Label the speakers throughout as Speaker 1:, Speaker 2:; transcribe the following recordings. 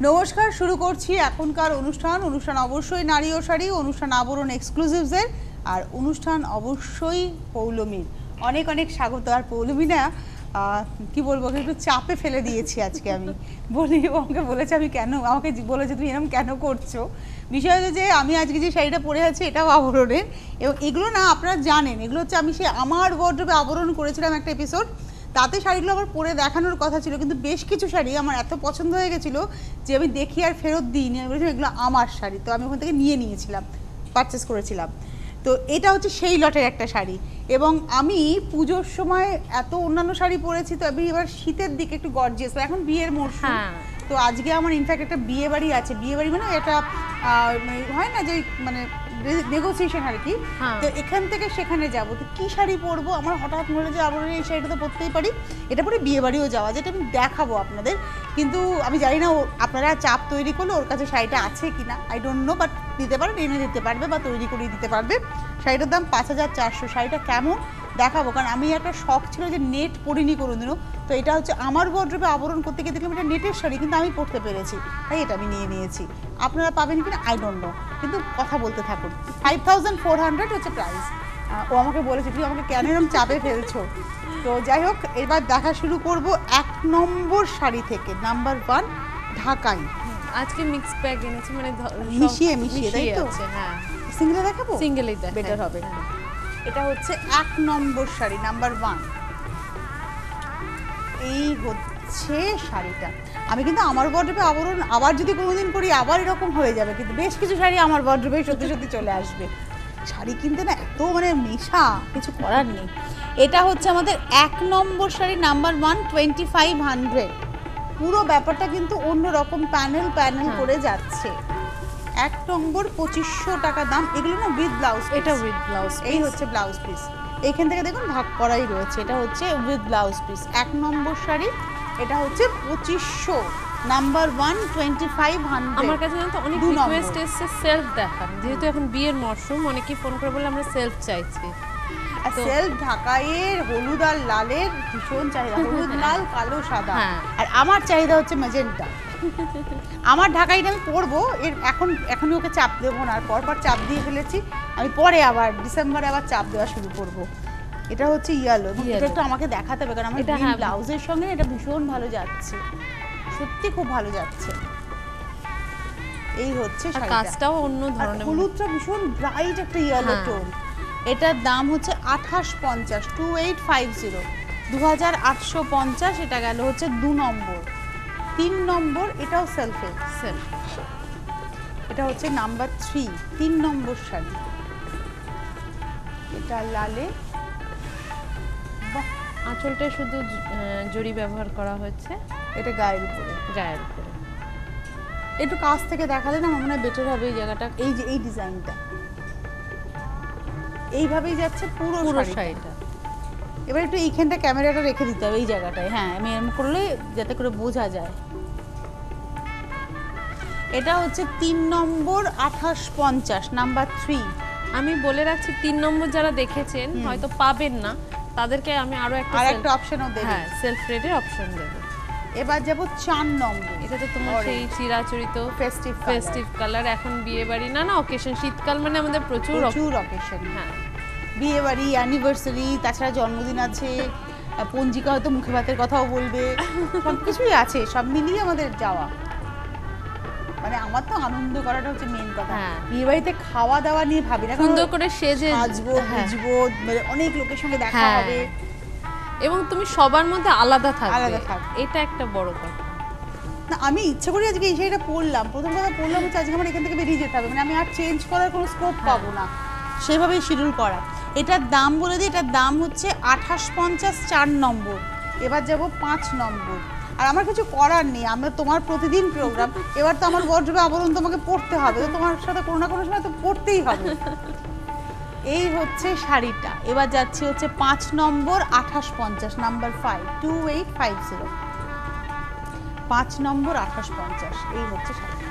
Speaker 1: নমস্কার, শুরু করছি এখনকার অনুষ্ঠান অবশ্যই নারী ও শাড়ি, অনুষ্ঠান আবরণ এক্সক্লুসিভসের, আর অনুষ্ঠান অবশ্যই পৌলমীর। অনেক অনেক স্বাগত। আর পৌলমী না কি বলবো, একটু চাপে ফেলে দিয়েছি আজকে। আমি বলি, আমাকে বলেছে আমাকে বলেছে তুমি এরকম কেন করছো। বিষয় হচ্ছে যে আমি আজকে যে শাড়িটা পরে আছি এটাও আবরণের, এবং এগুলো না আপনারা জানেন, এগুলো হচ্ছে আমি আমার ওয়ার্ড্রবে আবরণ করেছিলাম একটা এপিসোড, তাতে শাড়িগুলো আমার পরে দেখানোর কথা ছিল, কিন্তু বেশ কিছু শাড়ি আমার এত পছন্দ হয়ে গেছিলো যে আমি দেখি আর ফেরত দিইনি। আমি বলেছিলাম এগুলো আমার শাড়ি, তো আমি ওখান থেকে নিয়ে নিয়েছিলাম, পারচেস করেছিলাম। তো এটা হচ্ছে সেই লটের একটা শাড়ি, এবং আমি পুজোর সময় এত অন্যান্য শাড়ি পরেছি, তো আমি এবার শীতের দিকে একটু গর্জিয়াস, এখন বিয়ের মরশুম। তো আজকে আমার ইনফ্যাক্ট একটা বিয়ে বাড়ি আছে, বিয়ে বাড়ি মানে এটা হয় না যে মানে নেগোসিয়েশন আর কি। তো এখান থেকে সেখানে যাবো, তো কি শাড়ি পরবো, আমার হঠাৎ মনে যে আবার এই শাড়িটা তো পরতেই পারি, এটা পরে বিয়ে বাড়িও যাওয়া, যেটা আমি দেখাবো আপনাদের। কিন্তু আমি জানি না আপনারা চাপ তৈরি করলে ওর কাছে শাড়িটা আছে কিনা, আই ডোন্ট নো, বাট দিতে পারবে, এনে দিতে পারবে বা তৈরি করে দিতে পারবে। শাড়িটার দাম 5400। শাড়িটা কেমন দেখাবো, কারণ আমি একটা শখ ছিল যে নেট পরিনি কোনোদিনও, তো এটা হচ্ছে আমার ওয়ার্ড্রবে আবরণ করতে গিয়ে দেখলাম এটা নেটের শাড়ি, কিন্তু আমি পরতে পেরেছি, তাই এটা আমি নিয়ে নিয়েছি। আপনারা পাবেন কিনা আই ডোন্ট নো, কিন্তু কথা বলতে থাকুন। 5400 হচ্ছে প্রাইস। ও আমাকে বলেছে তুই আমাকে কেন এরকম চাপে ফেলছো। তো যাই হোক, এবার দেখা শুরু করব 1 নম্বর শাড়ি থেকে, নাম্বার 1 ঢাকাই।
Speaker 2: আজকে মিক্স প্যাক এনেছি, মানে
Speaker 1: মিশিয়ে তাই তো।
Speaker 2: হ্যাঁ,
Speaker 1: সিঙ্গেলে দেখাবো,
Speaker 2: সিঙ্গেলেই
Speaker 1: বেটার হবে। এটা হচ্ছে 1 নম্বর শাড়ি, নাম্বার 1। এই হচ্ছে শাড়িটা। আমি কিন্তু আমার ওয়ার্ড্রবে আবরণ আবার যদি কোনোদিন করি আবার এরকম হয়ে যাবে, কিন্তু বেশ কিছু শাড়ি আমার ওয়ার্ড্রবে সত্যি সত্যি চলে আসবে। শাড়ি কিনতে না এত মানে নেশা, কিছু করার নেই। এটা হচ্ছে আমাদের 1 নম্বর শাড়ি, নাম্বার 1, 2500। পুরো ব্যাপারটা কিন্তু অন্যরকম, প্যানেল করে যাচ্ছে। 1 নম্বর 2500 টাকা দাম। এগুলো না উইথ ব্লাউজ,
Speaker 2: এটা উইথ ব্লাউজ,
Speaker 1: এই হচ্ছে ব্লাউজ পিস। এইখান থেকে দেখুন ভাগ করাই রয়েছে, এটা হচ্ছে উইথ ব্লাউজ পিস। 1 নম্বর শাড়ি, এটা হচ্ছে 2500, নাম্বার 1, 2500।
Speaker 2: আমার কাছে জানো তো অনেক রিকোয়েস্ট এসেছে সেলফ দেখান, যেহেতু এখন বিয়ের মরশুম, অনেকেই ফোন করে বলে আমরা সেলফ চাইছি।
Speaker 1: সেলফ ঢাকাইয়ের হলুদ আর লালের ভীষণ চাহিদা, হলুদ লাল কালো সাদা, আর আমার চাহিদা হচ্ছে ম্যাজেন্টা। আমার ঢাকাইটা আমি পরবো, এর এখনই ওকে চাপ দেবো না, আর পরপর চাপ দিয়ে ফেলেছি, আমি পরে আবার ডিসেম্বরে আবার চাপ দেওয়া শুরু করব। এটা হচ্ছে ইয়েলো, এটা একটু আমাকে দেখাতে হবে, কারণ আমার ব্লাউজের সঙ্গে এটা ভীষণ ভালো যাচ্ছে, সত্যি খুব ভালো যাচ্ছে। এই হচ্ছে শাড়িটা,
Speaker 2: কাজটাও অন্য ধরনের,
Speaker 1: হলুদটা ভীষণ ব্রাইট একটা ইয়েলো টোন। এটার দাম হচ্ছে 2850, 2850, 2850। এটা গেল হচ্ছে 2 নম্বর। 3 নম্বর, এটাও সেলফ। এটা হচ্ছে নাম্বার 3, 3 নম্বর শাড়ি। এটা লালে,
Speaker 2: আঁচলটা শুধু জরি ব্যবহার করা হয়েছে,
Speaker 1: এটা গায়ের উপরে। একটু কাছ থেকে দেখালে না আমার মনে হয় বেটার হবে এই জায়গাটা। এই যে এই ডিজাইনটা এইভাবেই যাচ্ছে পুরো শাড়িটা। এবার একটু এইখানটা ক্যামেরাটা রেখে দিতে হবে এই জায়গাটায়, হ্যাঁ আমি এরকম করলে যাতে করে বোঝা যায়। এটা হচ্ছে 3 নম্বর, 2850, নাম্বার 3।
Speaker 2: আমি বলে রাখছি 3 নম্বর যারা দেখেছেন হয়তো পাবেন না, তাদেরকে আমি আরো একটা
Speaker 1: অপশনও দেব,
Speaker 2: হ্যাঁ সেলফ রেডের অপশন দেব।
Speaker 1: এবার যাব 4 নম্বর।
Speaker 2: এটা তো তোমার সেই চিরাচরিত ফেস্টিভ কালার। এখন বিয়ে বাড়ি না অকেশন, শীতকাল মানে আমাদের প্রচুর
Speaker 1: অকেশন। হ্যাঁ, বিয়ে বাড়ি, অ্যানিভার্সারি, তাছাড়া জন্মদিন আছে, পঞ্জিকা হয়তো মুখে ভাতের কথাও বলবে, সবকিছুই আছে, সব মিলিয়ে আমাদের যাওয়া। মানে আমার তো আনন্দ করাটা হচ্ছে মেন কথা। বিয়ে বাড়িতে খাওয়া দাওয়া নিয়ে ভাবি না,
Speaker 2: সুন্দর করে সেজে
Speaker 1: সাজবো, বুঝবো, অনেক লোকের সঙ্গে দেখা হবে,
Speaker 2: এবং তুমি সবার মধ্যে আলাদা থাকবে, এটা একটা বড় কথা।
Speaker 1: না আমি ইচ্ছে করি আজকে এই শাড়িটা পরলাম, প্রথম কথা পরলাম হচ্ছে আজকে আমার এখান থেকে বেরিয়ে যেতে হবে, মানে আমি আর চেঞ্জ করার কোনো স্কোপ পাবো না, সেভাবেই শিডিউল করা। এটার দাম বলে দিই, এটার দাম হচ্ছে 2850, 4 নম্বর। এবার যাব 5 নম্বর। আর আমার কিছু করার নেই, আমরা তোমার প্রতিদিন প্রোগ্রাম, এবার তো আমার ওয়ার্ড্রবে আবরণ তোমাকে পড়তে হবে, তো তোমার সাথে কোনো না কোনো সময় তো পড়তেই হবে। এই হচ্ছে শাড়িটা। এবার যাচ্ছি হচ্ছে 5 নম্বর, 2850, নাম্বার 5, 2850, 5 নম্বর 2850। এই হচ্ছে শাড়িটা,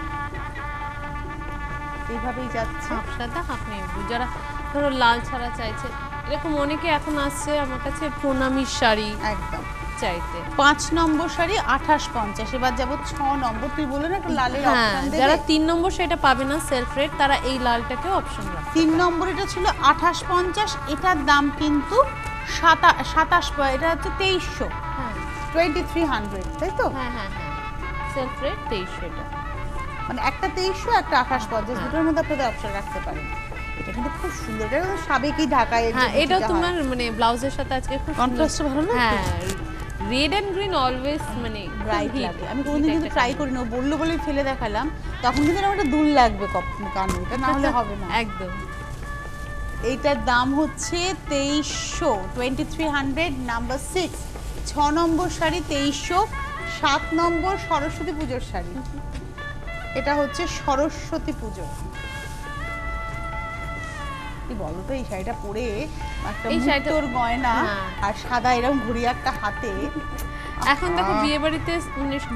Speaker 1: এইভাবেই যাচ্ছে।
Speaker 2: সাদা আপনি যারা ধরো লাল ছাড়া চাইছে, এরকম অনেকে এখন আসছে আমার কাছে প্রণামীর শাড়ি,
Speaker 1: একদম
Speaker 2: চাইতে।
Speaker 1: 5 নম্বর শাড়ি 2850। এবার যাব 6 নম্বর। তুই বলে না একটা লালের
Speaker 2: হ্যাঁ,
Speaker 1: অপশন দেবে।
Speaker 2: যারা 3 নম্বর সেটা পাবে না সেলফ রেট, তারা এই লালটাকে অপশন রাখবে।
Speaker 1: 3 নম্বর এটা ছিল 2850, এটার দাম কিন্তু 27, এটা হচ্ছে 2300,
Speaker 2: হ্যাঁ
Speaker 1: 2300, তাই তো?
Speaker 2: হ্যাঁ হ্যাঁ হ্যাঁ, সেলফ রেট 2300 এটা।
Speaker 1: মানে একটা 2300, একটা 2850, দুটোর মধ্যে আপনাদের অপশন রাখতে পারেন। এটা কিন্তু খুব সুন্দর, এটা কিন্তু সাবেকি ঢাকায়।
Speaker 2: হ্যাঁ, এটাও তোমার মানে ব্লাউজের সাথে আজকে খুব
Speaker 1: কন্ট্রাস্ট ভালো না?
Speaker 2: হ্যাঁ, রেড এন্ড গ্রিন অলওয়েজ মানে
Speaker 1: ব্রাইট লাগে। আমি কোনোদিন কিন্তু ট্রাই করি না, বললো বলেই ফেলে দেখালাম। তখন কিন্তু আমার একটা দুল লাগবে কানে, এটা না হলে হবে না
Speaker 2: একদম।
Speaker 1: এইটার দাম হচ্ছে 2300, নাম্বার 6। 6 নম্বর শাড়ি 2300। 7 নম্বর সরস্বতী পুজোর শাড়ি, এটা হচ্ছে সরস্বতী পুজো। কি বলো তো, এই শাড়িটা পরে একটা মুক্তোর গয়না আর সাদা এরকম ঘড়ি একটা হাতে।
Speaker 2: এখন দেখো বিয়ে বাড়িতে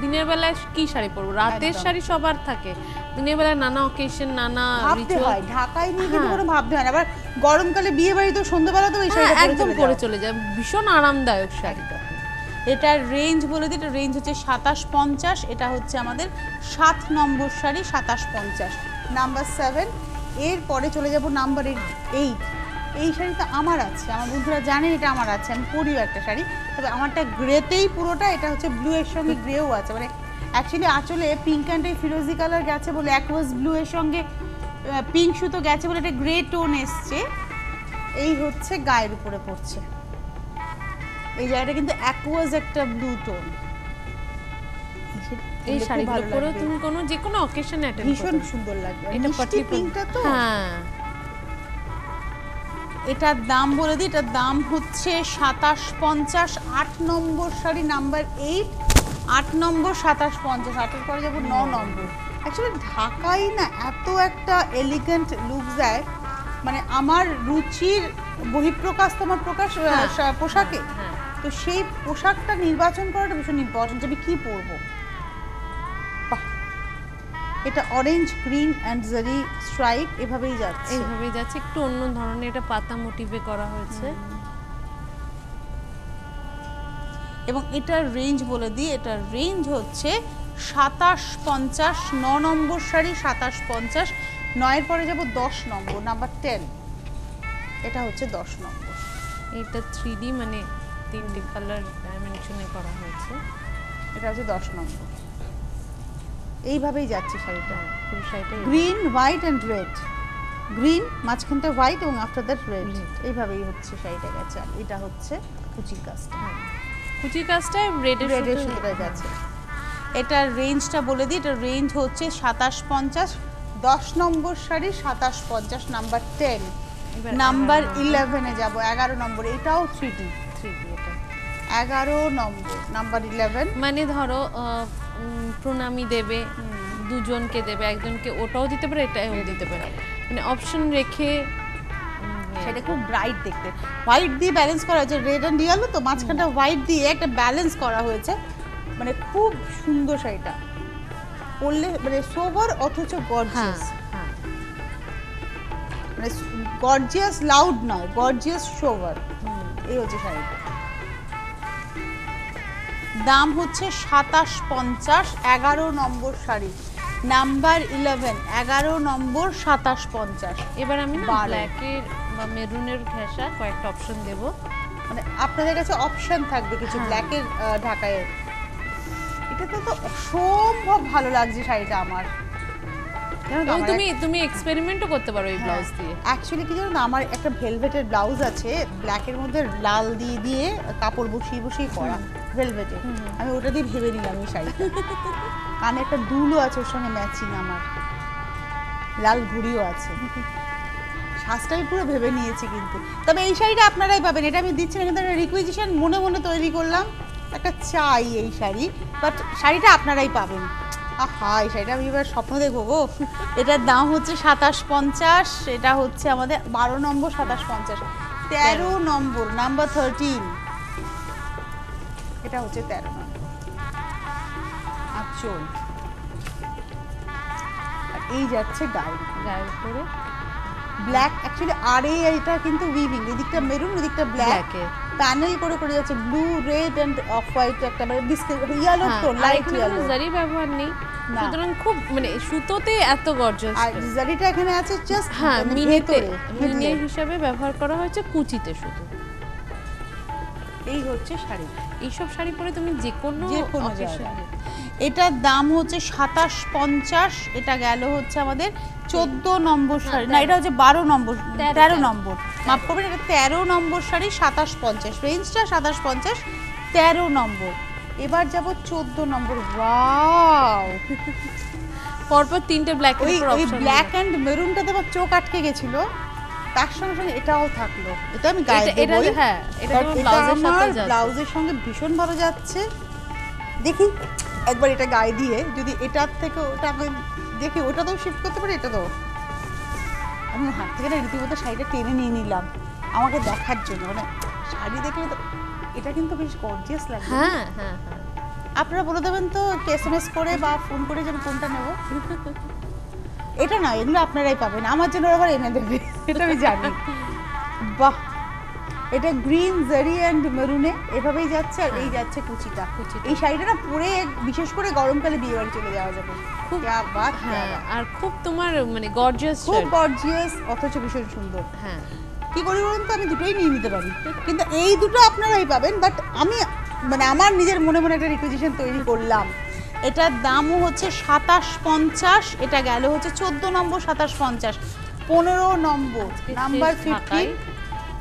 Speaker 2: দিনের বেলায় কি শাড়ি পরবো, রাতের শাড়ি সবার থাকে, দিনের বেলায় নানা অকেশন নানা
Speaker 1: ভাবতে হয়। ঢাকায় নিয়ে কিন্তু কোনো ভাবতে হয় না। আবার গরমকালে বিয়ে বাড়ি তো সন্ধ্যাবেলা তো এই শাড়িটা
Speaker 2: একদম পরে চলে যায়, ভীষণ আরামদায়ক শাড়িটা।
Speaker 1: এটার রেঞ্জ বলে দিই, এটা রেঞ্জ হচ্ছে 2750। এটা হচ্ছে আমাদের 7 নম্বর শাড়ি 2750, নাম্বার 7। এরপরে চলে যাব নাম্বার 8। এই শাড়িটা আমার আছে, আমার বন্ধুরা জানে এটা আমার আছে, আমি পরিও একটা শাড়ি। তবে আমারটা গ্রেতেই পুরোটা, এটা হচ্ছে ব্লু এর সঙ্গে গ্রেও আছে। মানে অ্যাকচুয়ালি আঁচলে পিঙ্ক অ্যান্ড ফিরোজি কালার গেছে বলে, অ্যাকোয়াস ব্লু এর সঙ্গে পিঙ্ক সুতো গেছে বলে এটা গ্রে টোন এসছে। এই হচ্ছে গায়ের উপরে পড়ছে, এই জায়গাটা কিন্তু অ্যাকোয়াস একটা ব্লু টোন।
Speaker 2: এই শাড়িগুলো পরে তুমি যে কোনো অকেশনে অ্যাটেন্ড করতে
Speaker 1: ভীষণ সুন্দর লাগবে।
Speaker 2: এটা
Speaker 1: মিষ্টি পিঙ্কটা তো।
Speaker 2: হ্যাঁ,
Speaker 1: এটার দাম বলে দিই, এটার দাম হচ্ছে 2750। 8 নম্বর শাড়ি নাম্বার 8। 8 নম্বর 2750। 8-এর পরে যাবো 9 নম্বর। অ্যাকচুয়ালি ঢাকাই না এত একটা এলিগেন্ট লুক দেয়, মানে আমার রুচির বহিঃপ্রকাশ তো আমার প্রকাশ পোশাকে। তো সেই পোশাকটা নির্বাচন করাটা ভীষণ ইম্পর্টেন্ট, আমি কি পরবো। এটা অরেঞ্জ গ্রিন অ্যান্ড জারি স্ট্রাইপ, এভাবেই যাচ্ছে।
Speaker 2: একটু অন্য ধরনের, এটা পাতা মোটিভে করা হয়েছে।
Speaker 1: এবং এটার রেঞ্জ বলে দিই, এটার রেঞ্জ হচ্ছে 2750। 9 নম্বর শাড়ি 2750। 9-এর পরে যাব 10 নম্বর, নাম্বার 10। এটা হচ্ছে 10 নম্বর।
Speaker 2: এটা 3D মানে 3টি কালার ডাইমেনশনে করা হয়েছে।
Speaker 1: এটা হচ্ছে 10 নম্বর। এইভাবেই যাচ্ছে শাড়িটা।
Speaker 2: পুরো শাড়িটা
Speaker 1: green white and red, green মাঝখানটা হোয়াইট এবং আফটার দ্যাট রেড, এইভাবেই হচ্ছে শাড়িটা গেছে। আর এটা হচ্ছে কুচির কাজটা,
Speaker 2: কুচির কাজটা রেডের
Speaker 1: সুতোটা গেছে। এটার রেঞ্জটা বলে দিই, এটার রেঞ্জ হচ্ছে 2750। 10 নম্বর শাড়ি 2750, নাম্বার 10। নাম্বার 11-এ যাব, 11 নম্বর। এটাও 3D এটা 11 নম্বর, নাম্বার 11।
Speaker 2: মানে ধরো প্রণামী দেবে, দুজনকে দেবে, একজনকে ওটাও দিতে পারে এটাও দিতে পারে, মানে অপশন রেখে।
Speaker 1: সেটা খুব ব্রাইট দেখতে, হোয়াইট দিয়ে ব্যালেন্স করা হয়েছে, রেড অ্যান্ড ইয়েলো তো, মাঝখানটা হোয়াইট দিয়ে একটা ব্যালেন্স করা হয়েছে। মানে খুব সুন্দর শাড়িটা পরলে, মানে সোবার অথচ গর্জিয়াস। মানে গর্জিয়াস লাউড নয়, গর্জিয়াস সোবার। এই হচ্ছে শাড়িটা। দাম হচ্ছে 2750। 11 নম্বর শাড়ি, নাম্বার 11। 11 নম্বর 2750।
Speaker 2: এবার আমি না ব্ল্যাকের বা মেরুনের ঘেঁষা কয়েকটা অপশন দেব,
Speaker 1: মানে আপনাদের কাছে অপশন থাকবে কিছু ব্ল্যাকের ঢাকায়। এটা তো অসম্ভব ভালো লাগছে শাড়িটা আমার।
Speaker 2: তুমি এক্সপেরিমেন্টও করতে পারো এই ব্লাউজ দিয়ে।
Speaker 1: অ্যাকচুয়ালি কি জানো না, আমার একটা ভেলভেটের ব্লাউজ আছে, ব্ল্যাকের মধ্যে লাল দিয়ে দিয়ে কাপড় বসিয়ে করা ভেলভেটে। আমি ওটা দিয়ে ভেবে নিলাম এই শাড়িটা। কানে একটা দুলও আছে ওর সঙ্গে ম্যাচিং, আমার লাল ঘুড়িও আছে। সাজটাই পুরো ভেবে নিয়েছি কিন্তু। তবে এই শাড়িটা আপনারাই পাবেন, এটা আমি দিচ্ছি না, কিন্তু একটা রিকুইজিশন মনে মনে তৈরি করলাম, একটা চাই এই শাড়ি, বাট শাড়িটা আপনারাই পাবেন। আহা, এই শাড়িটা আমি এবার স্বপ্ন দেখবো গো। এটার দাম হচ্ছে 2750। এটা হচ্ছে আমাদের 12 নম্বর 2750। 13 নম্বর, নাম্বার 13। এটা হচ্ছে 13 নম্বর আঁচল। আর এই যাচ্ছে গায়ের
Speaker 2: উপরে।
Speaker 1: ব্ল্যাক অ্যাকচুয়ালি আর এইটা কিন্তু উইভিং, এদিকটা মেরুন এদিকটা ব্ল্যাক, প্যানেল করে করে যাচ্ছে blue red end off white, একটা মানে biscuit yellow tone, light yellow.
Speaker 2: জারি ব্যবহার নেই, সুতরাং খুব মানে সুতোতে এত গর্জাস।
Speaker 1: আর জারিটা এখানে আছে জাস্ট
Speaker 2: হ্যাঁ, মিনে হিসাবে ব্যবহার করা হয়েছে কুচিতে শুধু।
Speaker 1: এই হচ্ছে শাড়ি।
Speaker 2: এইসব শাড়ি পরে তুমি যে কোনো
Speaker 1: জায়গায়। এটার দাম হচ্ছে 2750, এটা গেল হচ্ছে আমাদের 14 নম্বর শাড়ি, না এটা হচ্ছে 12 নম্বর, 13 নম্বর, মাফ করবেন, এটা 13 নম্বর শাড়ি, 2750 রেঞ্জটা, 2750 13 নম্বর। এবার যাব 14 নম্বর। ওয়াও,
Speaker 2: পরপর তিনটে ব্ল্যাক এর উপর
Speaker 1: ওই
Speaker 2: অপশন।
Speaker 1: ব্ল্যাক এন্ড মেরুনটাতে আমার চোখ আটকে গেছিল, তার সঙ্গে সঙ্গে এটাও থাকলো। এটা আমি গায়ে দেব,
Speaker 2: হ্যাঁ এটা তোমার ব্লাউজের সাথে যাচ্ছে,
Speaker 1: ব্লাউজের সঙ্গে ভীষণ ভালো যাচ্ছে। দেখি একবার এটা গায়ে দিয়ে যদি এটার থেকে ওটা আমি দেখি, ওটা তো শিফট করতে পারি, এটা তো আমি হাত থেকে না রীতিমতো শাড়িটা টেনে নিয়ে নিলাম আমাকে দেখার জন্য, মানে শাড়ি দেখলে তো এটা কিন্তু বেশ গর্জিয়াস লাগে।
Speaker 2: হ্যাঁ হ্যাঁ হ্যাঁ,
Speaker 1: আপনারা বলে দেবেন তো এসএমএস করে বা ফোন করে যে আমি কোনটা নেব। এটা না, এগুলো আপনারাই পাবেন, আমার জন্য আবার এনে দেবে, এটা আমি জানি। বাহ, এটা গ্রিন জারি এন্ড মেরুনে এভাবেই যাচ্ছে, আর এই যাচ্ছে কুচিটা। এই শাড়িটা না পরে বিশেষ করে গরমকালে বিয়ে বাড়ি চলে যাওয়া যাবে, খুব বাত।
Speaker 2: হ্যাঁ, আর খুব তোমার মানে গর্জিয়াস,
Speaker 1: খুব গর্জিয়াস, অথচ ভীষণ সুন্দর।
Speaker 2: হ্যাঁ,
Speaker 1: কি করি বলুন তো, আমি দুটোই নিয়ে নিতে পারি, কিন্তু এই দুটো আপনারাই পাবেন, বাট আমি মানে আমার নিজের মনে মনে একটা রিকুইজিশন তৈরি করলাম। এটার দামও হচ্ছে 2750, এটা গেল হচ্ছে 14 নম্বর, 2750 15 নম্বর, নাম্বার 15।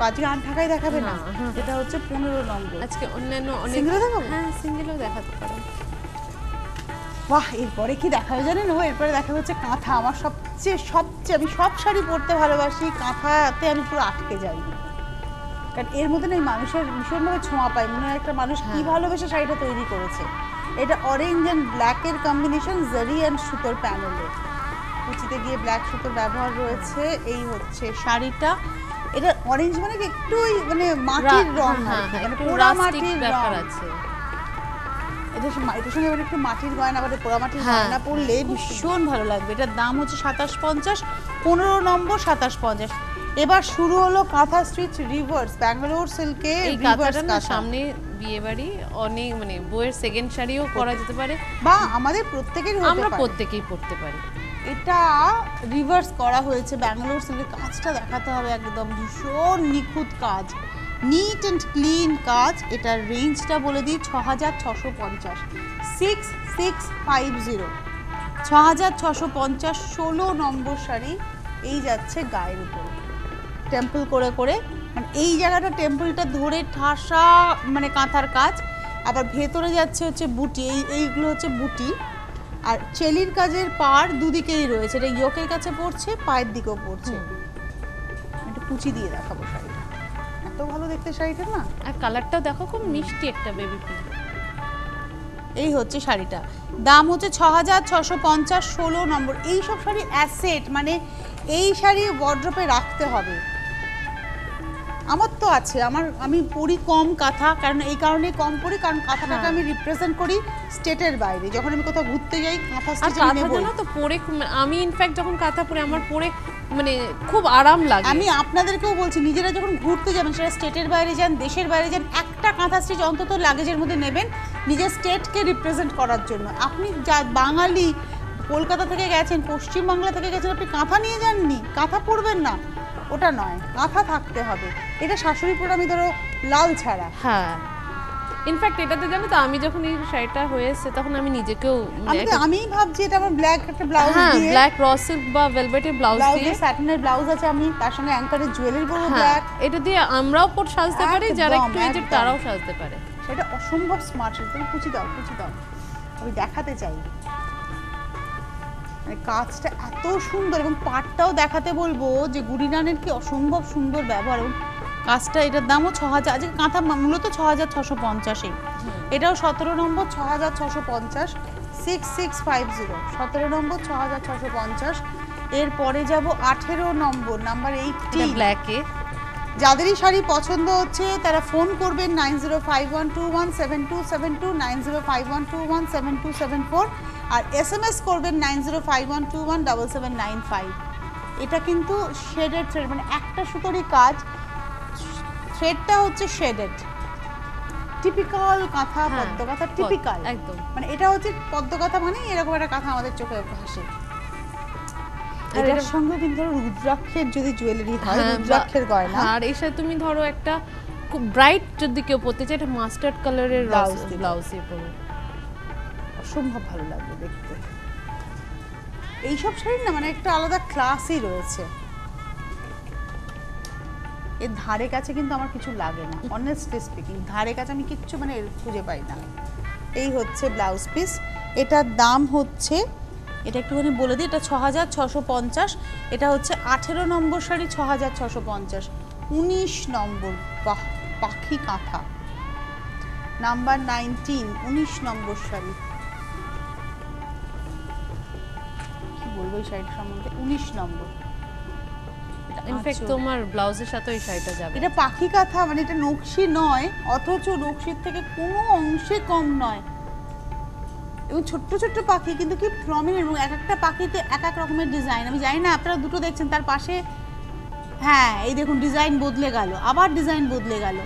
Speaker 1: আজকে আর ঢাকায় দেখাবে না, এটা হচ্ছে 15 নম্বর।
Speaker 2: আজকে অন্যান্য অনেক
Speaker 1: সিঙ্গেলও দেখাবো?
Speaker 2: হ্যাঁ, সিঙ্গেলও দেখাতে পারো।
Speaker 1: বাহ, এরপরে কি দেখাবে জানেন? এরপরে দেখা হচ্ছে কাঁথা। আমার সবচেয়ে আমি সব শাড়ি পরতে ভালোবাসি, কাঁথাতে আমি পুরো আটকে যাই, কারণ এর মধ্যে না মানুষের ভীষণভাবে ছোঁয়া পাই, মনে হয় একটা মানুষ কি ভালোবেসে শাড়িটা তৈরি করেছে। এটা অরেঞ্জ অ্যান্ড ব্ল্যাকের কম্বিনেশন, জারি অ্যান্ড সুতোর প্যানেলের, কুচিতে গিয়ে ব্ল্যাক সুতোর ব্যবহার রয়েছে। এই হচ্ছে শাড়িটা। এটা অরেঞ্জ মানে কি একটু মানে মাটির রং, মানে পোড়া মাটির রং আছে। এটার সঙ্গে একটু মাটির গয়না, মানে পোড়া মাটির গয়না পরলে ভীষণ ভালো লাগবে। এটার দাম হচ্ছে 2750, 15 নম্বর, 2750। এবার শুরু হলো কাঁথা স্টিচ রিভার্স, ব্যাঙ্গালোর সিল্কে রিভার্স কাঁথা।
Speaker 2: সামনে বিয়ে বাড়ি অনেক মানে বইয়ের সেকেন্ড শাড়িও করা যেতে পারে,
Speaker 1: বা আমাদের প্রত্যেকেরই হতে পারে,
Speaker 2: আমরা প্রত্যেকেই পরতে পারি।
Speaker 1: এটা রিভার্স করা হয়েছে ব্যাঙ্গালোর সিল্কের। কাজটা দেখাতে হবে, একদম ভীষণ নিখুঁত কাজ, নিট অ্যান্ড ক্লিন কাজ। এটার রেঞ্জটা বলে দিই 6650, 6650, 6650, 16 নম্বর শাড়ি। এই যাচ্ছে গায়ের উপরে টেম্পল করে করে, মানে এই জায়গাটা টেম্পলটা ধরে ঠাসা মানে কাঁথার কাজ, আবার ভেতরে যাচ্ছে হচ্ছে বুটি, এইগুলো হচ্ছে বুটি, আর চেলির কাজের পাড় দুদিকেই রয়েছে। এটা ইয়োকের কাছে পড়ছে, পায়ের দিকেও পড়ছে। একটু কুচি দিয়ে দেখাবো শাড়িটা, এত ভালো দেখতে শাড়িটা না,
Speaker 2: আর কালারটাও দেখো খুব মিষ্টি একটা বেবি পিঙ্ক।
Speaker 1: এই হচ্ছে শাড়িটা, দাম হচ্ছে 6650, 16 নম্বর। এই সব শাড়ি অ্যাসেট, মানে এই শাড়ি ওয়ার্ড্রপে রাখতে হবে। আমার তো আছে, আমি পরি কম কাঁথা, কারণ এই কারণে কম পরি, কারণ কাঁথাটাকে আমি রিপ্রেজেন্ট করি স্টেটের বাইরে। যখন আমি কোথাও ঘুরতে যাই কাঁথা স্টিচ নেব
Speaker 2: না, তো পরে আমি ইনফ্যাক্ট যখন কাঁথা পরে আমার পরে মানে খুব আরাম লাগে।
Speaker 1: আমি আপনাদেরকেও বলছি, নিজেরা যখন ঘুরতে যাবেন, সেটা স্টেটের বাইরে যান, দেশের বাইরে যান, একটা কাঁথা স্টিচ অন্তত লাগেজের মধ্যে নেবেন, নিজের স্টেটকে রিপ্রেজেন্ট করার জন্য। আপনি যা বাঙালি, কলকাতা থেকে গেছেন, পশ্চিমবাংলা থেকে গেছেন, আপনি কাঁথা নিয়ে যাননি, কাঁথা পরবেন না, ওটা নয়, কাঁথা থাকতে হবে। এটা শাশুড়ি পরে আমি ধরো লাল ছাড়া।
Speaker 2: হ্যাঁ, ইনফ্যাক্ট এটাতে জানো তো, আমি যখন এই শাড়িটা হয়েছে তখন আমি নিজেকেও
Speaker 1: আমি ভাবছি এটা আমার ব্ল্যাক একটা ব্লাউজ দিয়ে,
Speaker 2: ব্ল্যাক র সিল্ক বা ভেলভেটের ব্লাউজ দিয়ে,
Speaker 1: স্যাটিনের ব্লাউজ আছে, আমি তার সঙ্গে অ্যাঙ্কারের জুয়েলারি পরবো ব্ল্যাক,
Speaker 2: এটা দিয়ে আমরাও পরে সাজতে পারি, যারা একটু এজেড তারাও সাজতে পারে।
Speaker 1: সেটা অসম্ভব স্মার্ট। তুমি কুচি দাও, আমি দেখাতে চাই, মানে কাজটা এত সুন্দর, এবং পাটটাও দেখাতে বলবো যে গুড়িনানের কি অসম্ভব সুন্দর ব্যবহার, এবং কাজটা। এটার দামও 6000, আজকে কাঁথা মূলত 6650। এটাও 17 নম্বর, 6650, 6650, 17 নম্বর, 6650। এরপরে যাব 18 নম্বর, নাম্বার 80,
Speaker 2: ব্ল্যাকে।
Speaker 1: যাদেরই শাড়ি পছন্দ হচ্ছে তারা ফোন করবেন 9051217272, 9051217274, আর SMS করবেন 9051217795। এটা কিন্তু শেডেড থ্রেড, মানে একটা সুতোরই কাজ, থ্রেডটা হচ্ছে শেডেড। টিপিক্যাল কাঁথা, পদ্ম কাঁথা টিপিক্যাল
Speaker 2: একদম।
Speaker 1: মানে এটা হচ্ছে পদ্ম কাঁথা মানে এরকম একটা কাঁথা আমাদের চোখে ভাসে। এটার সঙ্গে কিন্তু রুদ্রাক্ষের যদি জুয়েলারি হয়, রুদ্রাক্ষের গয়না,
Speaker 2: আর এর সাথে তুমি ধরো একটা খুব ব্রাইট যদি কেউ পরতে চায়, এটা মাস্টার্ড কালারের ব্লাউজ দিয়ে পরো,
Speaker 1: অসম্ভব ভালো লাগবে দেখতে। এইসব শাড়ি না মানে একটা আলাদা ক্লাসই রয়েছে। এর ধারে কাছে কিন্তু আমার কিছু লাগে না, অনেস্টলি স্পিকিং, ধারে কাছে আমি কিচ্ছু মানে খুঁজে পাই না। এই হচ্ছে ব্লাউজ পিস, এটার দাম হচ্ছে, এটা একটুখানি বলে দিই, এটা 6650, এটা হচ্ছে 18 নম্বর শাড়ি 6650, 19 নম্বর, বাহ পাখি কাঁথা, নাম্বার 19, 19 নম্বর শাড়ি। কি বলবো এই শাড়ির সম্বন্ধে, 19 নম্বর।
Speaker 2: ইনফ্যাক্ট তোমার ব্লাউজের সাথে ওই শাড়িটা যাবে।
Speaker 1: এটা পাখি কাঁথা, মানে এটা নকশি নয়, অথচ নকশির থেকে কোনো অংশে কম নয়, এবং ছোট্ট ছোট্ট পাখি কিন্তু কি প্রমিনেন্ট, এবং এক একটা পাখিতে এক এক রকমের ডিজাইন। আমি জানি না আপনারা দুটো দেখছেন, তার পাশে হ্যাঁ এই দেখুন ডিজাইন বদলে গেল, আবার ডিজাইন বদলে গেল,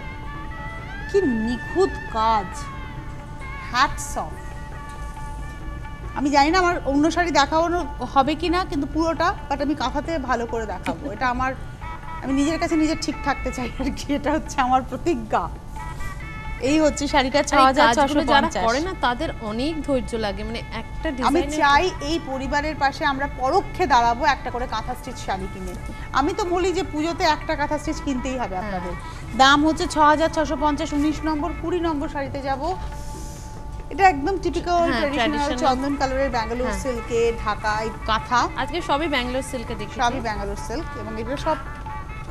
Speaker 1: কি নিখুঁত কাজ, হ্যাটস অফ। আমি জানি না আমার অন্য শাড়ি দেখানো হবে কি না, কিন্তু পুরোটা, বাট আমি কাঁথাতে ভালো করে দেখাবো, এটা আমার, আমি নিজের কাছে নিজে ঠিক থাকতে চাই আর কি, এটা হচ্ছে আমার প্রতিজ্ঞা। এই হচ্ছে শাড়িটা 6650।
Speaker 2: করে না তাদের অনেক ধৈর্য লাগে, মানে একটা
Speaker 1: আমি
Speaker 2: ডিজাইন।
Speaker 1: চাই এই পরিবারের পাশে আমরা পরোক্ষে দাঁড়াবো একটা করে কাঁথা স্টিচ শাড়ি কিনে। আমি তো বলি যে পুজোতে একটা কাঁথা স্টিচ কিনতেই হবে আপনাদের। দাম হচ্ছে 6650, 19 নম্বর। 20 নম্বর শাড়িতে যাব, এটা একদম টিপিক্যাল ট্র্যাডিশনাল চন্দন কালারের ব্যাঙ্গালোর সিল্কে ঢাকায় কাঁথা।
Speaker 2: আজকে সবই ব্যাঙ্গালোর সিল্কে দেখি,
Speaker 1: সবই ব্যাঙ্গালোর সিল্ক, এবং এগুলো সব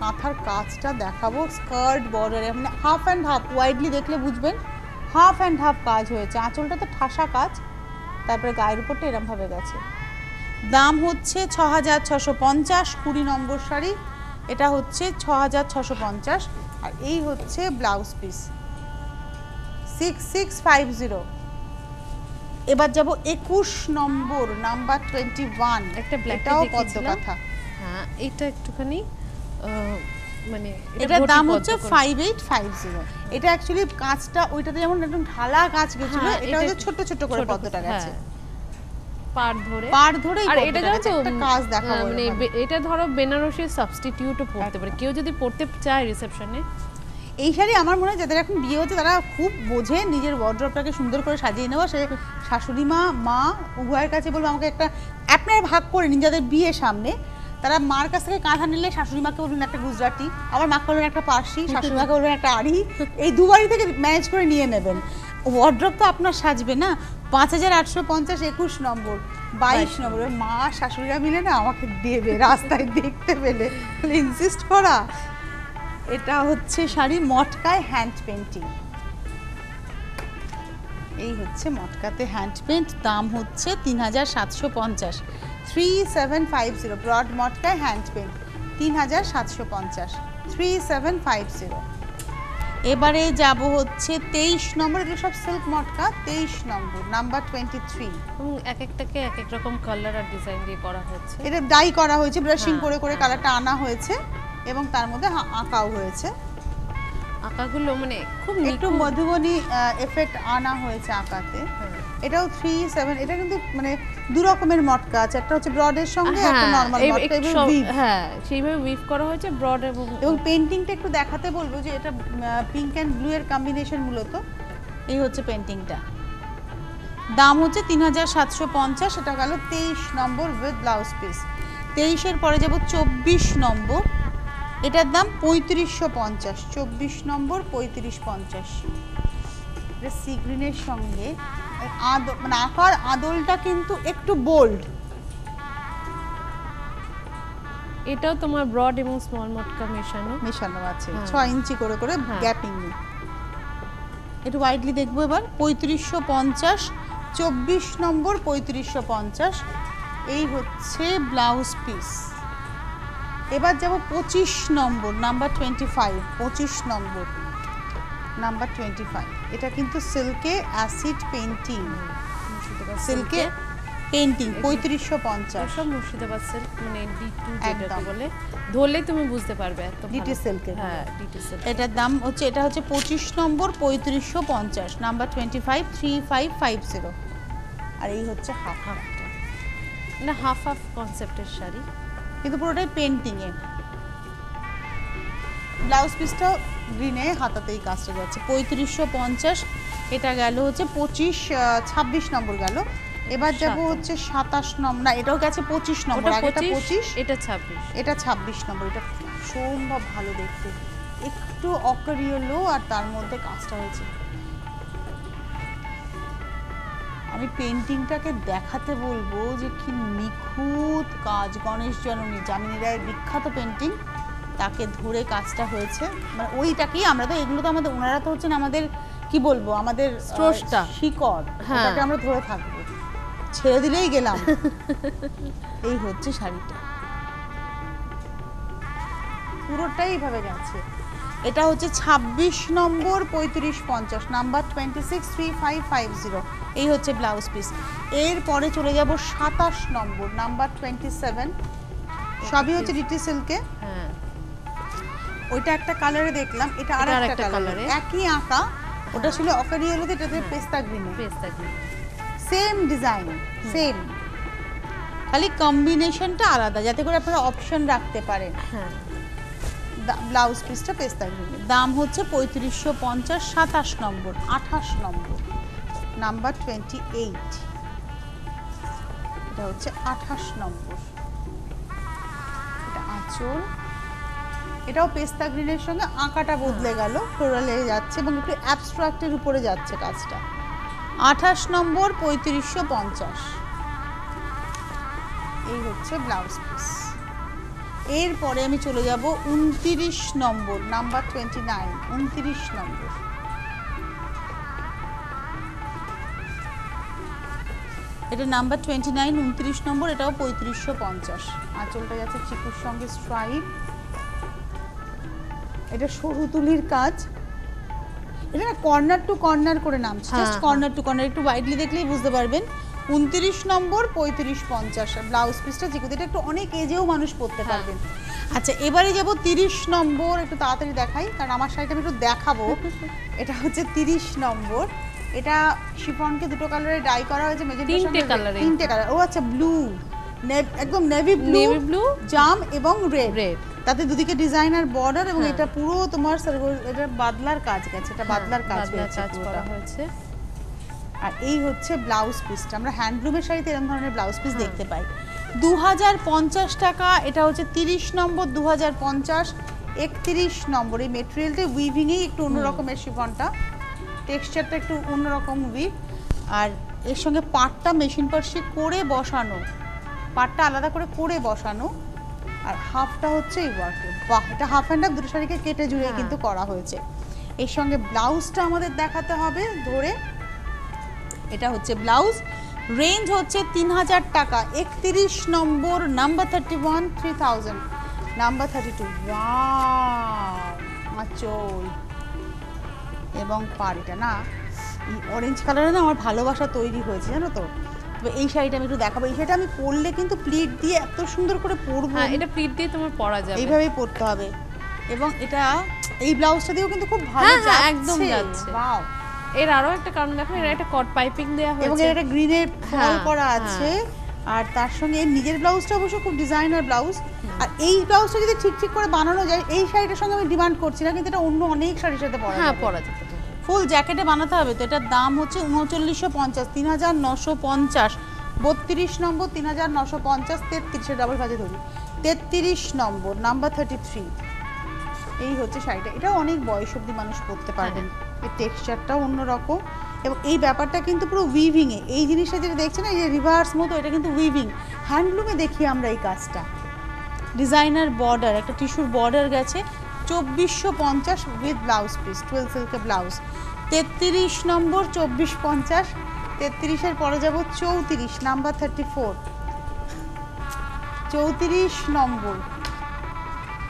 Speaker 1: কাঁথার কাজটা দেখাবো, স্কার্ট বর্ডারে মানে হাফ অ্যান্ড হাফ, ওয়াইডলি দেখলে বুঝবেন হাফ অ্যান্ড হাফ কাজ হয়েছে, আঁচলটা তো ঠাসা কাজ, তারপরে গায়ের উপরটা এরম ভাবে গেছে। দাম হচ্ছে 6650, 20 নম্বর শাড়ি, এটা হচ্ছে 6650, আর এই হচ্ছে ব্লাউজ পিস 6650। এবার যাব 21 নম্বর, নাম্বার 21,
Speaker 2: একটা
Speaker 1: ব্ল্যাকটাও পদ্ম কাঁথা।
Speaker 2: হ্যাঁ এটা একটুখানি মানে
Speaker 1: এটার দাম হচ্ছে 5850। এটা অ্যাকচুয়ালি কাঁচটা ওইটাতে যেমন একদম ঢালা কাঁচ গেছিল, এটা হচ্ছে ছোট ছোট করে পদ্মটা গেছে,
Speaker 2: পার ধরে।
Speaker 1: আর এটা জানো তো একটা কাজ দেখাবো,
Speaker 2: মানে এটা ধরো বেনারসি সাবস্টিটিউটও পড়তে পারে কেউ যদি পড়তে চায় রিসেপশনে।
Speaker 1: এই শাড়ি আমার মনে হয় যাদের এখন বিয়ে হচ্ছে তারা খুব বোঝে নিজের ওয়ার্ড্রপটাকে সুন্দর করে সাজিয়ে নেওয়া। সে শাশুড়ি মা উভয়ের কাছে বলবো আমাকে একটা আপনার ভাগ করে নিন, যাদের বিয়ে সামনে তারা মার কাছ থেকে কাঁথা নিলে শাশুড়ি মাকে বলবেন একটা গুজরাটি, আবার মাকে বলবেন একটা পার্সি, শাশুড়ি মাকে বলবেন একটা আড়ি, এই দুবারই থেকে ম্যানেজ করে নিয়ে নেবেন। ওয়ার্ড্রপ তো আপনার সাজবে না। 5850, 21 নম্বর, 22 নম্বর। মা শাশুড়িরা মিলে না আমাকে দেবে রাস্তায় দেখতে পেলে, ইনসিস্ট করা। এটা হচ্ছে শাড়ি মটকায় হ্যান্ড পেন্টিং, এই হচ্ছে মটকাতে হ্যান্ড পেন্ট, দাম হচ্ছে 3750, 3750, ব্রড মটকায় হ্যান্ড পেন্ট 3750, 3750। এবারে যাব হচ্ছে 23 নম্বর, এগুলো সব সিল্ক মটকা, 23 নম্বর, নাম্বার 23।
Speaker 2: এক একটাকে এক এক রকম কালার আর ডিজাইন দিয়ে করা হয়েছে,
Speaker 1: এটা ডাই করা হয়েছে, ব্রাশিং করে করে কালারটা আনা হয়েছে, এবং তার মধ্যে আঁকাও হয়েছে।
Speaker 2: আঁকাগুলো মানে খুব
Speaker 1: একটু মধুবনী এফেক্ট আনা হয়েছে আঁকাতে। এটাও 37। এটা কিন্তু মানে দু রকমের মটকা আছে, একটা হচ্ছে ব্রডের সঙ্গে একটা নরমাল মটকা, এবং উইভ,
Speaker 2: হ্যাঁ সেইভাবে উইভ করা হয়েছে ব্রড, এবং
Speaker 1: পেইন্টিংটা একটু দেখাতে বলবো যে এটা পিঙ্ক অ্যান্ড ব্লু এর কম্বিনেশন মূলত। এই হচ্ছে পেইন্টিংটা, দাম হচ্ছে 3750, এটা গেল 23 নম্বর উইথ ব্লাউজ পিস। 23-এর পরে যাব 24 নম্বর, এটার দাম 3550, 24 নম্বর 3550। এটা সি গ্রিনের সঙ্গে মানে আকার আদলটা কিন্তু একটু বোল্ড।
Speaker 2: এটাও তোমার ব্রড এবং স্মল মটকা মেশানো
Speaker 1: আছে, 6 ইঞ্চি করে করে গ্যাপিং নেই। একটু ওয়াইডলি দেখবো এবার। 3550, 24 নম্বর 3550, এই হচ্ছে ব্লাউজ পিস। এবার যাব 25 নম্বর, নাম্বার 25, 25 নম্বর, নাম্বার 25। এটা কিন্তু সিল্কে অ্যাসিড পেইন্টিং, সিল্কে পেন্টিং 3550।
Speaker 2: সব মুর্শিদাবাদ সিল্ক, মানে D2 যেটাকে
Speaker 1: একদম।
Speaker 2: বলে, ধরলে তুমি বুঝতে পারবে এত ভালো।
Speaker 1: ডিটি সিল্কের।
Speaker 2: হ্যাঁ, ডিটি সিল্ক।
Speaker 1: এটার দাম হচ্ছে, এটা হচ্ছে 25 নম্বর 3550, নাম্বার 253550। আর এই হচ্ছে হাফ
Speaker 2: হাফটা না, হাফ হাফ কনসেপ্টের শাড়ি,
Speaker 1: কিন্তু পুরোটাই পেন্টিং এ। ব্লাউজ পিসটা গ্রিনে হাতাতেই কাজটা যাচ্ছে 3550। এটা গেল হচ্ছে 26 নম্বর গেল। এবার যাব হচ্ছে 27 নম্বর, না এটাও গেছে 25 নম্বর,
Speaker 2: ওটা
Speaker 1: আগেটা
Speaker 2: 25,
Speaker 1: 25,
Speaker 2: এটা 26।
Speaker 1: এটা 26 নম্বর। এটা সম্ভব ভালো দেখতে, একটু অকারিয়েলো আর তার মধ্যে কাজটা হয়েছে। আমি পেন্টিংটাকে দেখাতে বলবো যে কি নিখুঁত কাজ, গণেশ জননী যামিনী রায়ের বিখ্যাত পেন্টিং, তাকে ধরে কাজটা হয়েছে। মানে ওইটাকেই আমরা তো, এগুলো তো আমাদের, ওনারা তো হচ্ছেন আমাদের কি বলবো, আমাদের
Speaker 2: স্রষ্টা।
Speaker 1: শিকড়,
Speaker 2: হ্যাঁ।
Speaker 1: ওটাকে আমরা ধরে থাকবো, ছেড়ে দিলেই গেলাম। এই হচ্ছে শাড়িটা, পুরোটাই এইভাবে গেছে। এটা হচ্ছে 26 নম্বর 3550, নাম্বার 263550। এই হচ্ছে ব্লাউজ পিস। এরপরে চলে যাব 27 নম্বর, নাম্বার 27। সবই হচ্ছে ডিটি সিল্কে।
Speaker 2: হ্যাঁ,
Speaker 1: ওইটা একটা কালারে দেখলাম, এটা আর একটা কালারে, একই আঁকা। ওটা ছিল অকারিয়েলোতে, এটাতে পেস্তা গ্রিনে,
Speaker 2: পেস্তা গ্রিন।
Speaker 1: সেম ডিজাইন, সেম, খালি কম্বিনেশনটা আলাদা, যাতে করে আপনারা অপশন রাখতে পারেন।
Speaker 2: হ্যাঁ,
Speaker 1: ব্লাউজ পিসটা পেস্তা গ্রিনে, দাম হচ্ছে 3550। 27 নম্বর, 28 নম্বর, নাম্বার 28। এটা হচ্ছে 28 নম্বর। এটা আঁচল, এটাও পেস্তা গ্রিনের সঙ্গে আঁকাটা বদলে গেল, ফ্লোরালে যাচ্ছে এবং একটু অ্যাবস্ট্রাক্টের উপরে যাচ্ছে কাজটা। 28 নম্বর 3550। এই হচ্ছে ব্লাউজ পিস। এরপরে আমি চলে যাব 29 নম্বর, নাম্বার 29, 29 নম্বর। এটা নাম্বার 29, 29 নম্বর, এটাও 3550। আঁচলটা যাচ্ছে চিকুর সঙ্গে স্ট্রাইপ, এটা সরু তুলির কাজ। এটা না কর্নার টু কর্নার করে নামছে, জাস্ট কর্নার টু কর্নার, একটু ওয়াইডলি দেখলেই বুঝতে পারবেন। 29 নম্বর 3550। ব্লাউজ পিসটা চিকুতে, এটা একটু অনেক এজেও মানুষ পরতে পারবেন। আচ্ছা, এবারে যাব 30 নম্বর, একটু তাড়াতাড়ি দেখাই কারণ আমার শাড়িটা আমি একটু দেখাবো। এটা হচ্ছে 30 নম্বর। এটা শিফনকে দুটো কালারে ডাই করা হয়েছে, মেজেন্টার সঙ্গে তিনটে কালার। ও আচ্ছা, ব্লু, একদম নেভি ব্লু, জাম এবং রেড, তাতে দুদিকে ডিজাইনার বর্ডার, এবং এটা পুরো তোমার এটা বাদলার কাজ গেছে, এটা বাদলার কাজ করা হয়েছে। আর এই হচ্ছে ব্লাউজ পিসটা। আমরা হ্যান্ডলুমের শাড়িতে এরকম ধরনের ব্লাউজ পিস দেখতে পাই। 2050 টাকা। এটা হচ্ছে 30 নম্বর, 2050। 31 নম্বর, এই মেটেরিয়ালটা উইভিংয়েই একটু অন্যরকমের শিফনটা, টেক্সচারটা একটু অন্যরকম উইভ। আর এর সঙ্গে পাটটা মেশিন পার্সি করে বসানো, পাটটা আলাদা করে বসানো, আর হাফটা হচ্ছে এই ওয়ার্কে। বাহ, এটা হাফ অ্যান্ড হাফ দুটো শাড়িকে কেটে জুড়ে কিন্তু করা হয়েছে। এর সঙ্গে ব্লাউজটা আমাদের দেখাতে হবে ধরে। এটা হচ্ছে ব্লাউজ, রেঞ্জ হচ্ছে 3000 টাকা। 31 নম্বর, নাম্বার 31, 3000, নাম্বার 32। ওয়াও, আঁচল এবং পাড়িটা না, এই অরেঞ্জ কালারে না আমার ভালোবাসা তৈরি হয়েছে, জানো তো। তবে এই শাড়িটা আমি একটু দেখাবো। এই শাড়িটা আমি পরলে কিন্তু প্লিট দিয়ে এত সুন্দর করে পরবো।
Speaker 2: হ্যাঁ, এটা প্লিট দিয়ে তোমার পরা যাবে,
Speaker 1: এইভাবেই পরতে হবে। এবং এটা এই ব্লাউজটা দিয়েও কিন্তু খুব ভালো যাচ্ছে,
Speaker 2: একদম যাচ্ছে।
Speaker 1: ওয়াও।
Speaker 2: এর আরো একটা কারণ দেখো, এর একটা কট পাইপিং দেয়া হয়েছে
Speaker 1: এবং এর একটা গ্রিনের ফল করা আছে। আর তার সঙ্গে এর নিজের ব্লাউজটা অবশ্য খুব ডিজাইনার ব্লাউজ। আর এই ব্লাউজটা যদি ঠিক করে বানানো যায়, এই শাড়িটার সঙ্গে আমি ডিমান্ড করছি না, কিন্তু এটা অন্য অনেক শাড়ির সাথে পরা
Speaker 2: যেতে পারে।
Speaker 1: ফুল জ্যাকেটে বানাতে হবে তো। এটার দাম হচ্ছে 3950, 3950। 32 নম্বর, 3950। 33, ডাবল ভাজে ধরি, 33 নম্বর, নাম্বার 33। এই হচ্ছে শাড়িটা। এটাও অনেক বয়স অবধি মানুষ পরতে পারবেন। এর টেক্সচারটাও অন্যরকম, এবং এই ব্যাপারটা কিন্তু পুরো উইভিংয়ে। এই জিনিসটা যেটা দেখছেন, এই যে রিভার্স মতো, এটা কিন্তু উইভিং। হ্যান্ডলুমে দেখি আমরা এই কাজটা, ডিজাইনার বর্ডার, একটা টিস্যুর বর্ডার গেছে। 2450 উইথ ব্লাউজ পিস, 12 সিল্কের ব্লাউজ। 33 নম্বর, 2450। 33-এর পরে যাব 34, নাম্বার 34। 34 নম্বর,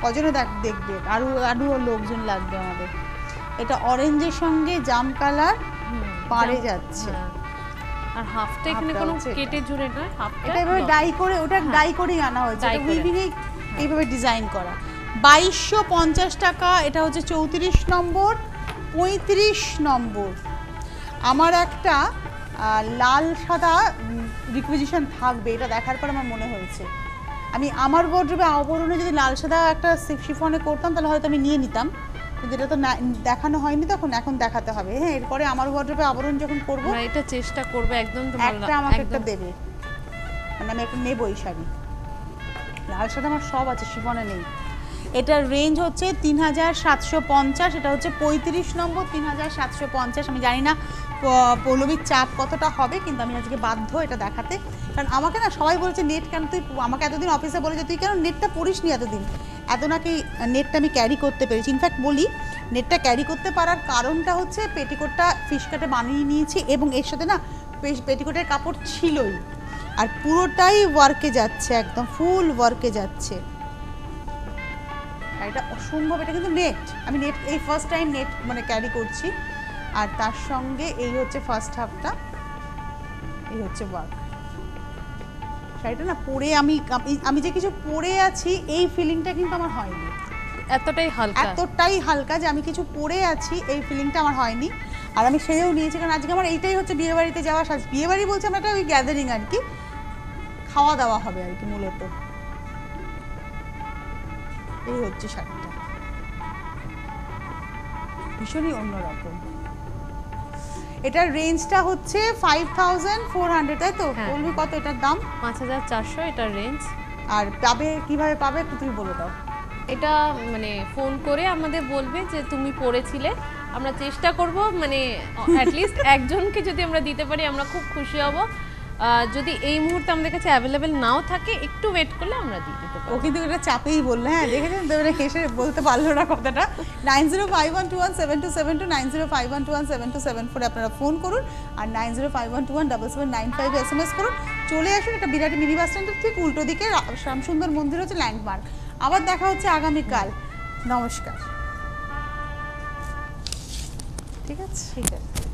Speaker 1: কজনে দেখবে, আরও লোকজন লাগবে আমাদের। এটা অরেঞ্জের সঙ্গে জাম কালার পাড়ে যাচ্ছে।
Speaker 2: আর হাফটা এখানে
Speaker 1: হাফটা
Speaker 2: কোনো
Speaker 1: হচ্ছে এটা।
Speaker 2: কেটে জুড়ে না, হাফটা
Speaker 1: এটা এভাবে ডাই করে, ওটা ডাই করেই আনা হয়েছে,
Speaker 2: ডাই
Speaker 1: এটা
Speaker 2: করে।
Speaker 1: উইভিং এ এইভাবে ডিজাইন করা। 2250 টাকা। এটা হচ্ছে 34 নম্বর, 35 নম্বর। আমার একটা লাল সাদা রিকুইজিশন থাকবে, এটা দেখার পর আমার মনে হয়েছে আমি আমার ওয়ার্ড্রোবে আবরণে যদি লাল সাদা একটা শিফনে করতাম তাহলে হয়তো আমি নিয়ে নিতাম, কিন্তু এটা তো দেখানো হয়নি তখন, এখন দেখাতে হবে। হ্যাঁ, এরপরে আমার ওয়ার্ড্রোবে আবরণ যখন করবো
Speaker 2: আমরা এটা চেষ্টা করব একদম তোমার
Speaker 1: একটা আমাকে একটা
Speaker 2: একদম
Speaker 1: দেবে, মানে আমি একটা নেবো এই শাড়ি। লাল সাদা আমার সব আছে, শিফনে নেই। এটার রেঞ্জ হচ্ছে 3750, এটা হচ্ছে 35 নম্বর, 3750। আমি জানি না পৌলমীর চাপ কতটা হবে, কিন্তু আমি আজকে বাধ্য এটা দেখাতে, কারণ আমাকে না সবাই বলেছে নেট কেন তুই, আমাকে এতদিন অফিসে বলেছে তুই কেন নেটটা পড়িস নি এতদিন, এত নাকি নেটটা আমি ক্যারি করতে পেরেছি। ইনফ্যাক্ট বলি, নেটটা ক্যারি করতে পারার কারণটা হচ্ছে পেটিকোটটা ফিশ কাটে বানিয়ে নিয়েছি, এবং এর সাথে না পেটিকোটের কাপড় ছিলই, আর পুরোটাই ওয়ার্কে যাচ্ছে, একদম ফুল ওয়ার্কে যাচ্ছে। আর এটা অসম্ভব, এটা কিন্তু নেট, আমি নেট এই ফার্স্ট টাইম নেট মানে ক্যারি করছি। আর তার সঙ্গে এই হচ্ছে ফার্স্ট হাফটা, এই হচ্ছে ওয়ার্ক। শাড়িটা না পরে আমি যে কিছু পরে আছি এই ফিলিংটা কিন্তু আমার হয়নি,
Speaker 2: এতটাই হালকা।
Speaker 1: এতটাই হালকা যে আমি কিছু পরে আছি এই ফিলিংটা আমার হয়নি। আর আমি সেও নিয়েছি, কারণ আজকে আমার এইটাই হচ্ছে বিয়ে বাড়িতে যাওয়া সাজ। বিয়ে বাড়ি বলছে আমরা একটা ওই গ্যাদারিং আর কি, খাওয়া দাওয়া হবে আর কি মূলত। এই হচ্ছে শাড়িটা, ভীষণই অন্যরকম। এটার রেঞ্জটা হচ্ছে 5400, তাই তো?
Speaker 2: হ্যাঁ।
Speaker 1: বলবি কত এটার দাম?
Speaker 2: 5400 এটার রেঞ্জ।
Speaker 1: আর পাবে কিভাবে পাবে একটু তুমি বলে দাও।
Speaker 2: এটা মানে ফোন করে আমাদের বলবে যে তুমি পড়েছিলে, আমরা চেষ্টা করব মানে অ্যাটলিস্ট একজনকে যদি আমরা দিতে পারি আমরা খুব খুশি হব। যদি এই মুহূর্তে আমাদের কাছে অ্যাভেলেবেল নাও থাকে একটু ওয়েট করলে আমরা দিয়ে দিতে
Speaker 1: ও
Speaker 2: পারবো।
Speaker 1: কিন্তু এটা চাপেই বললে, হ্যাঁ দেখেছেন তো, মানে হেসে বলতে পারলো না কথাটা। 9051217272, 9051217274 আপনারা ফোন করুন, আর 9051217795 SMS করুন। চলে আসুন, এটা বিরাটি মিনি বাস স্ট্যান্ডের ঠিক উল্টো দিকে শ্যামসুন্দর মন্দির হচ্ছে ল্যান্ডমার্ক। আবার দেখা হচ্ছে আগামীকাল। নমস্কার। ঠিক আছে, ঠিক আছে।